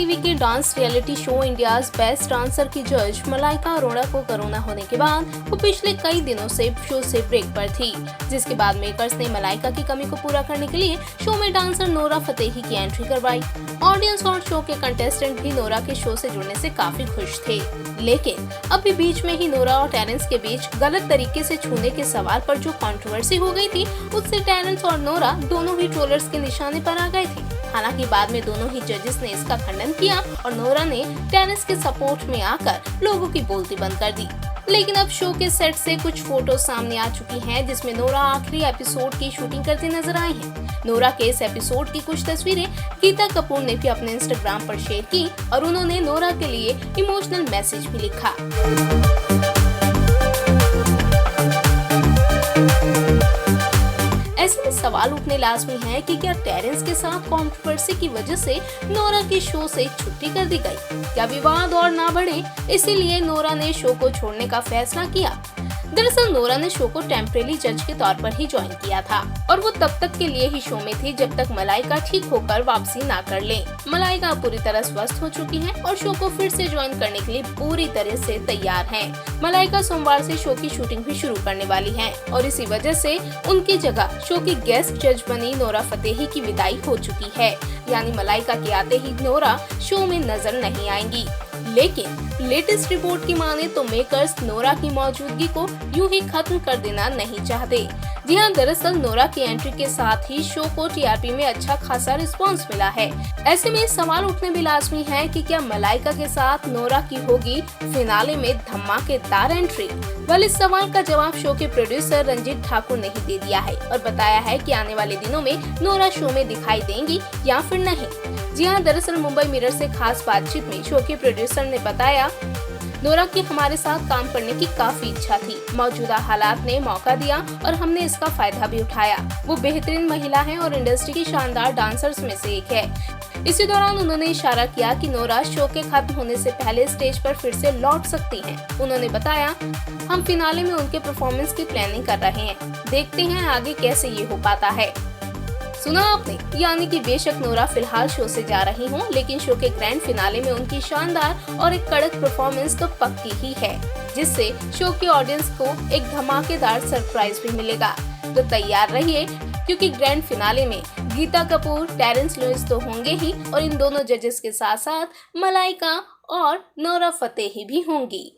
TV के dance reality show India's best dancer की जज मलाइका अरोड़ा को कोरोना होने के बाद वो पिछले कई दिनों से शो से ब्रेक पर थी, जिसके बाद मेकर्स ने मलाइका की कमी को पूरा करने के लिए शो में डांसर नोरा फतेही की एंट्री करवाई। ऑडियंस और शो के कंटेस्टेंट भी नोरा के शो से जुड़ने से काफी खुश थे, लेकिन अभी बीच में ही नोरा और टेरेंस के बीच गलत तरीके से छूने के सवाल पर जो कंट्रोवर्सी हो गई थी, उससे टेरेंस और नोरा दोनों ही ट्रोलर्स के निशाने पर आ गए थे। हालांकि बाद में दोनों ही जजेस ने इसका खंडन किया और नोरा ने टेरेंस के सपोर्ट में आकर लोगों की बोलती बंद कर दी। लेकिन अब शो के सेट से कुछ फोटो सामने आ चुकी हैं, जिसमें नोरा आखिरी एपिसोड की शूटिंग करती नजर आई हैं। नोरा के इस एपिसोड की कुछ तस्वीरें गीता कपूर ने भी अपने इंस्टाग्राम पर शेयर की और उन्होंने नोरा के लिए इमोशनल मैसेज भी लिखा। ऐसे में सवाल उठने लाजमी है कि क्या टेरेंस के साथ कंट्रोवर्सी की वजह से नोरा की शो से छुट्टी कर दी गई? क्या विवाद और ना बढ़े इसीलिए नोरा ने शो को छोड़ने का फैसला किया? दरअसल नोरा ने शो को टेम्परेरी जज के तौर पर ही ज्वाइन किया था और वो तब तक के लिए ही शो में थी जब तक मलाइका ठीक होकर वापसी ना कर ले। मलाइका पूरी तरह स्वस्थ हो चुकी हैं और शो को फिर से ज्वाइन करने के लिए पूरी तरह से तैयार हैं। मलाइका सोमवार से शो की शूटिंग भी शुरू करने वाली हैं और इसी वजह से उनकी जगह शो की गेस्ट जज बनी नोरा फतेही की विदाई हो चुकी है, यानी मलाइका के आते ही नोरा शो में नजर नहीं आएंगी। लेकिन लेटेस्ट रिपोर्ट की माने तो मेकर्स नोरा की मौजूदगी को यूं ही खत्म कर देना नहीं चाहते। जी हाँ, दरअसल नोरा की एंट्री के साथ ही शो को टीआरपी में अच्छा खासा रिस्पांस मिला है। ऐसे में सवाल उठने भी लाजमी है कि क्या मलाइका के साथ नोरा की होगी फिनाले में धमाकेदार एंट्री? वेल, इस सवाल का जवाब शो के प्रोड्यूसर रंजीत ठाकुर ने ही दे दिया है और बताया है कि आने वाले दिनों में नोरा शो में दिखाई देंगी या फिर नहीं। जी हाँ, दरअसल मुंबई मिरर से खास बातचीत में शो के प्रोड्यूसर ने बताया, नोरा की हमारे साथ काम करने की काफी इच्छा थी। मौजूदा हालात ने मौका दिया और हमने इसका फायदा भी उठाया। वो बेहतरीन महिला है और इंडस्ट्री की शानदार डांसर्स में से एक है। इसी दौरान उन्होंने इशारा किया कि नोरा शो के खत्म होने से पहले स्टेज पर फिर से लौट सकती हैं। उन्होंने बताया, हम फिनाले में उनके परफॉर्मेंस की प्लानिंग कर रहे हैं, देखते हैं आगे कैसे ये हो पाता है। सुना आपने, यानी कि बेशक नोरा फिलहाल शो से जा रही हों, लेकिन शो के ग्रैंड फिनाले में उनकी शानदार और एक कड़क परफॉर्मेंस तो पक्की ही है, जिससे शो की ऑडियंस को एक धमाकेदार सरप्राइज भी मिलेगा। तो तैयार रहिए, क्योंकि ग्रैंड फिनाले में गीता कपूर, टेरेंस लुइस तो होंगे ही और इन दोनों जजेस के साथ साथ मलाइका और नोरा फतेही भी होंगी।